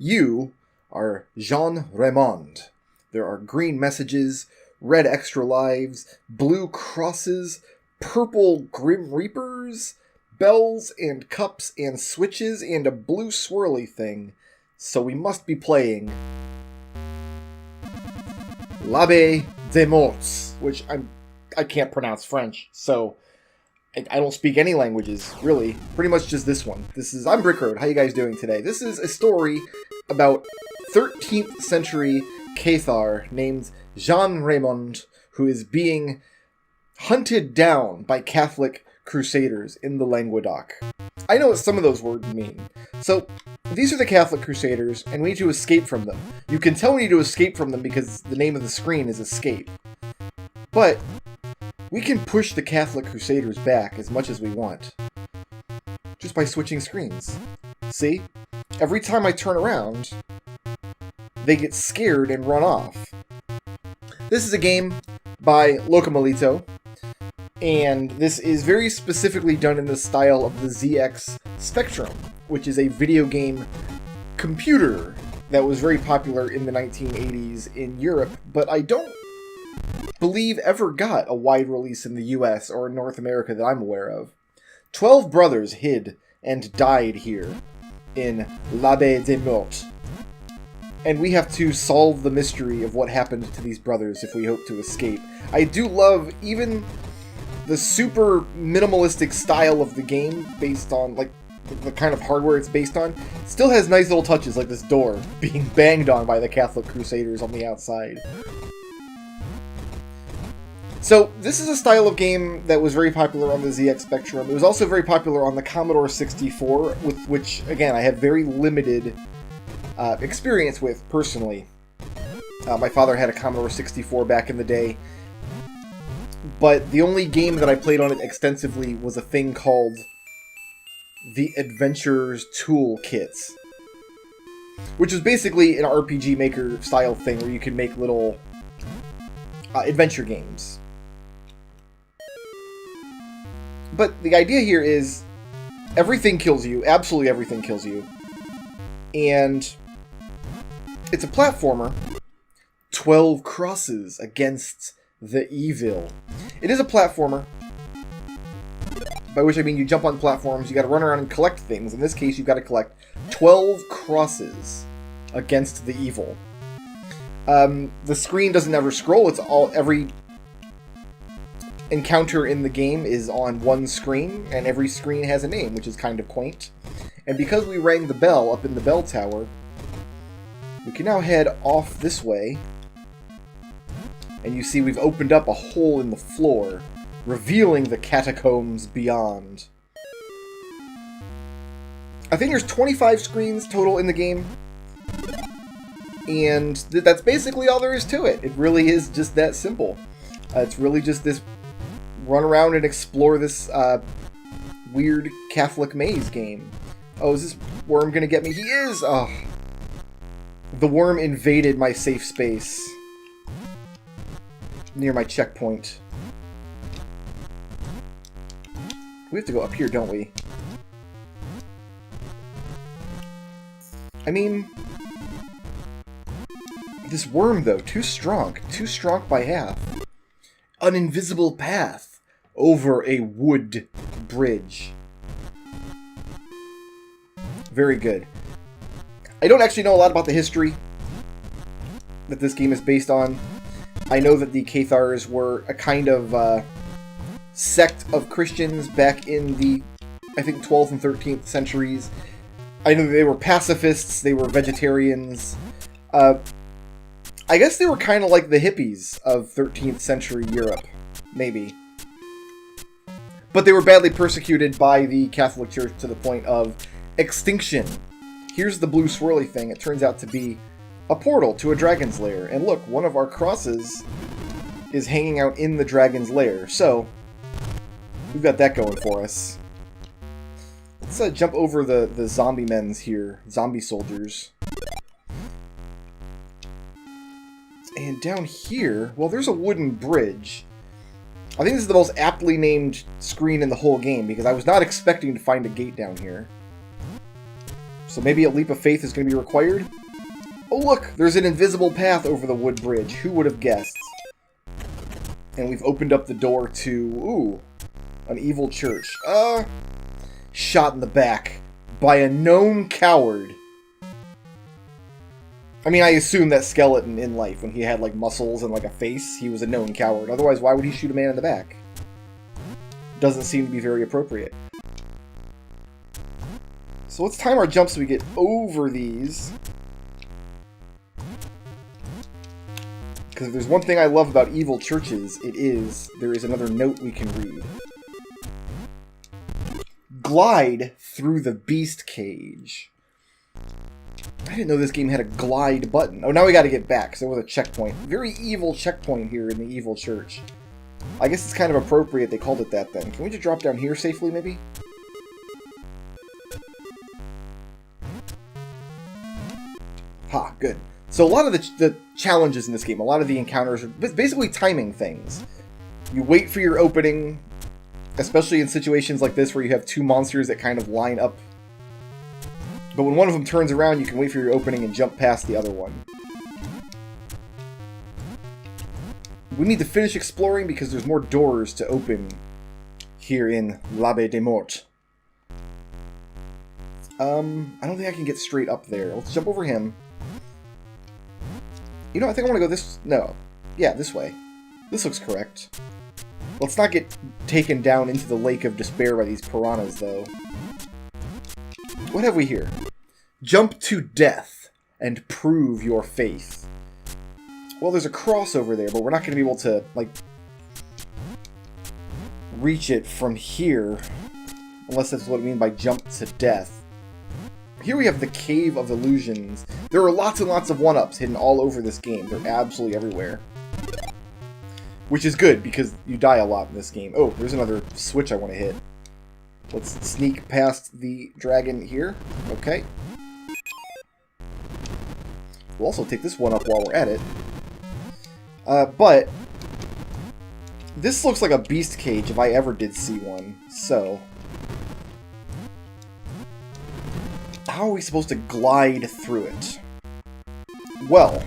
You are Jean Raymond. There are green messages, red extra lives, blue crosses, purple grim reapers, bells and cups and switches, and a blue swirly thing. So we must be playing l'abbaye des Morts, which I can't pronounce French, so I don't speak any languages, really. Pretty much just this one. I'm Brickroad. How you guys doing today? This is a story about 13th century Cathar named Jean Raymond, who is being hunted down by Catholic crusaders in the Languedoc. I know what some of those words mean. So, these are the Catholic crusaders, and we need to escape from them. You can tell we need to escape from them because the name of the screen is Escape. But we can push the Catholic crusaders back as much as we want, just by switching screens. See? Every time I turn around, they get scared and run off. This is a game by Locomolito, and this is very specifically done in the style of the ZX Spectrum, which is a video game computer that was very popular in the 1980s in Europe, but I don't believe ever got a wide release in the US or North America that I'm aware of. 12 brothers hid and died here in l'abbaye des Morts, and we have to solve the mystery of what happened to these brothers if we hope to escape. I do love even the super minimalistic style of the game based on, like, the kind of hardware it's based on. It still has nice little touches like this door being banged on by the Catholic crusaders on the outside. So, this is a style of game that was very popular on the ZX Spectrum. It was also very popular on the Commodore 64, with which, again, I have very limited experience with, personally. My father had a Commodore 64 back in the day, but the only game that I played on it extensively was a thing called the Adventurer's Toolkit, which was basically an RPG Maker style thing where you could make little adventure games. But the idea here is everything kills you, absolutely everything kills you, and it's a platformer. 12 crosses against the evil. It is a platformer, by which I mean you jump on platforms, you gotta run around and collect things. In this case, you've got to collect 12 crosses against the evil. The screen doesn't ever scroll. Every encounter in the game is on one screen, and every screen has a name, which is kind of quaint. And because we rang the bell up in the bell tower, we can now head off this way, and you see we've opened up a hole in the floor, revealing the catacombs beyond. I think there's 25 screens total in the game, and that's basically all there is to it. It really is just that simple. It's really just this run around and explore this weird Catholic maze game. Oh, is this worm gonna get me? He is! Oh. The worm invaded my safe space near my checkpoint. We have to go up here, don't we? I mean, this worm, though, too strong by half. An invisible path over a wood bridge. Very good. I don't actually know a lot about the history that this game is based on. I know that the Cathars were a kind of sect of Christians back in the, I think, 12th and 13th centuries. I know they were pacifists, they were vegetarians. I guess they were kind of like the hippies of 13th century Europe, maybe. But they were badly persecuted by the Catholic Church to the point of extinction. Here's the blue swirly thing. It turns out to be a portal to a dragon's lair. And look, one of our crosses is hanging out in the dragon's lair. So, we've got that going for us. Let's jump over the zombie men's here. Zombie soldiers. And down here, well, there's a wooden bridge. I think this is the most aptly named screen in the whole game, because I was not expecting to find a gate down here. So maybe a leap of faith is going to be required? Oh look, there's an invisible path over the wood bridge. Who would have guessed? And we've opened up the door to, ooh, an evil church. Shot in the back by a known coward. I mean, I assume that skeleton in life, when he had like muscles and like a face, he was a known coward. Otherwise, why would he shoot a man in the back? Doesn't seem to be very appropriate. So let's time our jumps so we get over these. Because if there's one thing I love about evil churches, it is there is another note we can read. Glide through the beast cage. I didn't know this game had a glide button. Oh, now we gotta get back, because there was a checkpoint. Very evil checkpoint here in the evil church. I guess it's kind of appropriate they called it that then. Can we just drop down here safely, maybe? Ha, good. So a lot of the challenges in this game, a lot of the encounters are basically timing things. You wait for your opening, especially in situations like this where you have two monsters that kind of line up. But when one of them turns around, you can wait for your opening and jump past the other one. We need to finish exploring because there's more doors to open here in l'Abbaye des Morts. I don't think I can get straight up there. Let's jump over him. You know, I think I want to go this... No. Yeah, this way. This looks correct. Let's not get taken down into the lake of despair by these piranhas, though. What have we here? Jump to death and prove your faith. Well, there's a cross over there, but we're not going to be able to, like, reach it from here. Unless that's what I mean by jump to death. Here we have the Cave of Illusions. There are lots and lots of one-ups hidden all over this game. They're absolutely everywhere. Which is good, because you die a lot in this game. Oh, there's another switch I want to hit. Let's sneak past the dragon here. Okay. We'll also take this one up while we're at it. But this looks like a beast cage if I ever did see one. So, how are we supposed to glide through it? Well,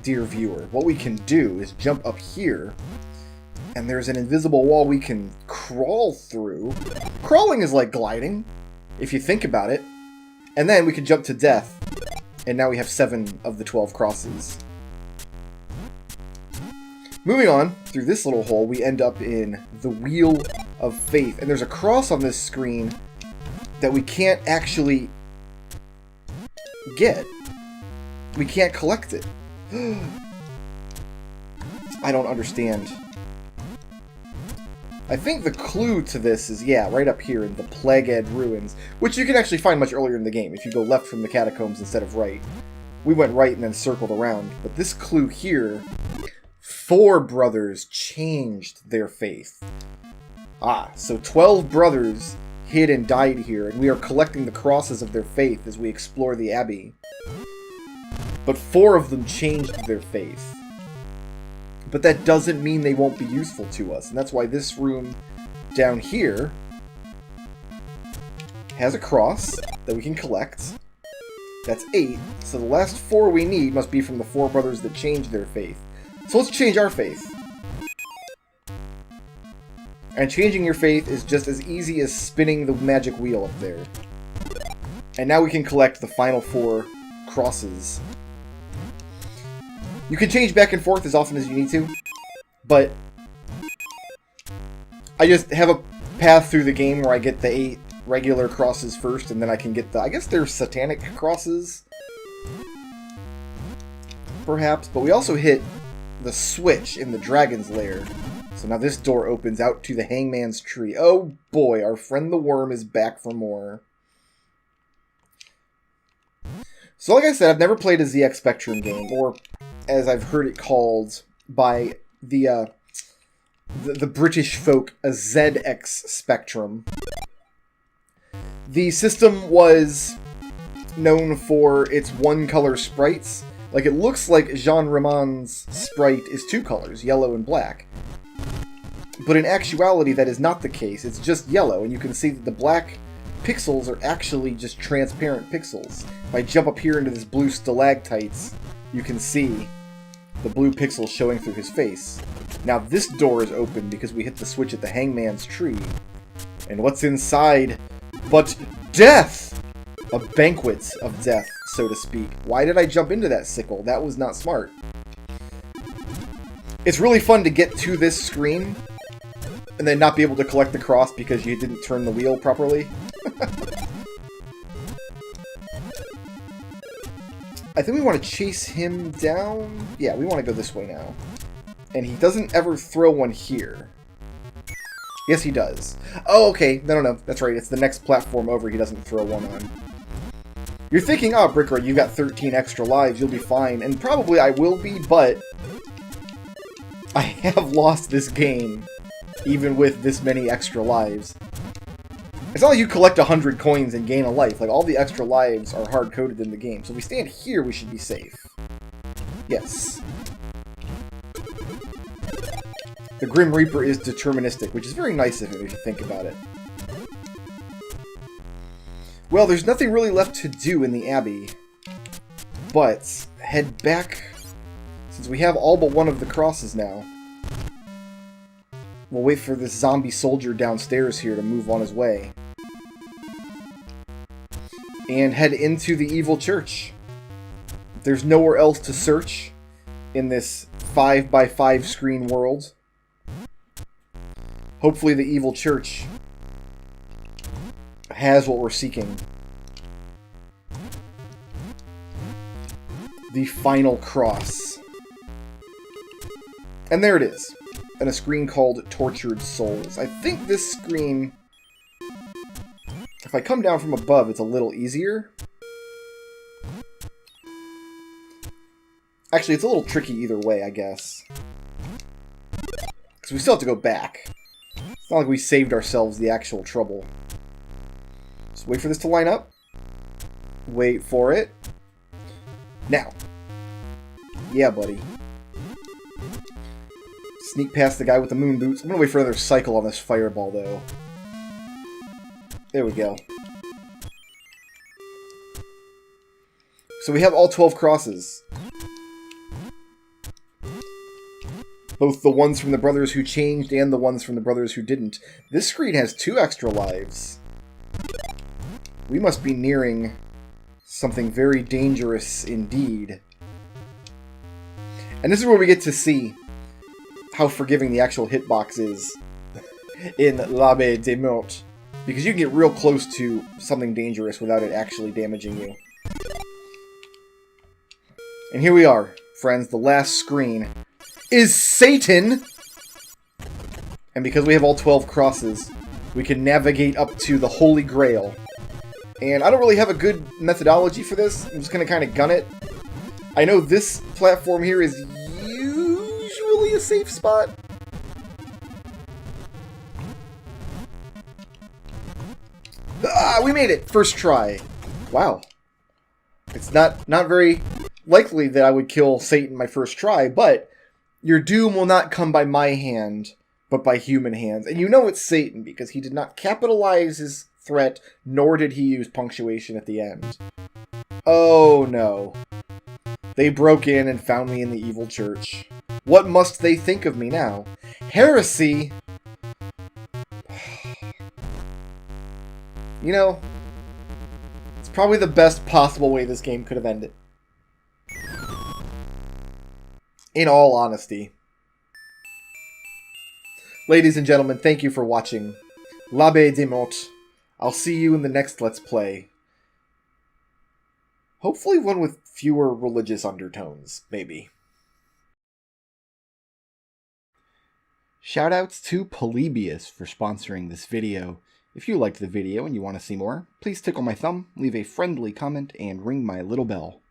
dear viewer, what we can do is jump up here, and there's an invisible wall we can crawl through. Crawling is like gliding, if you think about it. And then we can jump to death, and now we have 7 of the 12 crosses. Moving on, through this little hole, we end up in the Wheel of Faith. And there's a cross on this screen that we can't actually get. We can't collect it. I don't understand. I think the clue to this is, yeah, right up here in the Plaguead Ruins, which you can actually find much earlier in the game if you go left from the catacombs instead of right. We went right and then circled around, but this clue here, 4 brothers changed their faith. Ah, so 12 brothers hid and died here, and we are collecting the crosses of their faith as we explore the abbey. But 4 of them changed their faith. But that doesn't mean they won't be useful to us, and that's why this room down here has a cross that we can collect. That's 8, so the last 4 we need must be from the 4 brothers that changed their faith. So let's change our faith. And changing your faith is just as easy as spinning the magic wheel up there. And now we can collect the final 4 crosses. You can change back and forth as often as you need to, but I just have a path through the game where I get the 8 regular crosses first, and then I can get the, I guess they're satanic crosses, perhaps, but we also hit the switch in the dragon's lair. So now this door opens out to the Hangman's Tree. Oh boy, our friend the worm is back for more. So like I said, I've never played a ZX Spectrum game, or as I've heard it called by the British folk, a ZX Spectrum. The system was known for its one-color sprites. Like, it looks like Jean Ramon's sprite is 2 colors, yellow and black. But in actuality, that is not the case. It's just yellow, and you can see that the black pixels are actually just transparent pixels. If I jump up here into this blue stalactites, you can see the blue pixels showing through his face. Now this door is open because we hit the switch at the hangman's tree. And what's inside but death? A banquet of death, so to speak. Why did I jump into that sickle? That was not smart. It's really fun to get to this screen and then not be able to collect the cross because you didn't turn the wheel properly. I think we want to chase him down. Yeah, we want to go this way now. And he doesn't ever throw one here. Yes, he does. Oh, okay. No. That's right. It's the next platform over he doesn't throw one on. You're thinking, oh, Brickroad, you've got 13 extra lives. You'll be fine. And probably I will be, but I have lost this game even with this many extra lives. It's not like you collect 100 coins and gain a life. Like, all the extra lives are hard-coded in the game. So if we stand here, we should be safe. Yes. The Grim Reaper is deterministic, which is very nice of him if you think about it. Well, there's nothing really left to do in the Abbey. But head back, since we have all but one of the crosses now. We'll wait for this zombie soldier downstairs here to move on his way. And head into the evil church. There's nowhere else to search in this 5x5 screen world. Hopefully the evil church has what we're seeking. The final cross. And there it is. And a screen called Tortured Souls. I think this screen, if I come down from above, it's a little easier. Actually, it's a little tricky either way, I guess. Because we still have to go back. It's not like we saved ourselves the actual trouble. Just wait for this to line up. Wait for it. Now. Yeah, buddy. Sneak past the guy with the moon boots. I'm going to wait for another cycle on this fireball, though. There we go. So we have all 12 crosses. Both the ones from the brothers who changed and the ones from the brothers who didn't. This screen has 2 extra lives. We must be nearing something very dangerous indeed. And this is where we get to see how forgiving the actual hitbox is in l'Abbaye des Morts. Because you can get real close to something dangerous without it actually damaging you. And here we are, friends. The last screen is Satan! And because we have all 12 crosses, we can navigate up to the Holy Grail. And I don't really have a good methodology for this. I'm just going to kind of gun it. I know this platform here is usually a safe spot. Ah, we made it! First try. Wow. It's not very likely that I would kill Satan my first try, but your doom will not come by my hand, but by human hands. And you know it's Satan, because he did not capitalize his threat, nor did he use punctuation at the end. Oh no. They broke in and found me in the evil church. What must they think of me now? Heresy? You know, it's probably the best possible way this game could have ended. In all honesty. Ladies and gentlemen, thank you for watching l'Abbaye des Morts. I'll see you in the next Let's Play. Hopefully one with fewer religious undertones, maybe. Shoutouts to Polybius for sponsoring this video. If you liked the video and you want to see more, please tickle my thumb, leave a friendly comment, and ring my little bell.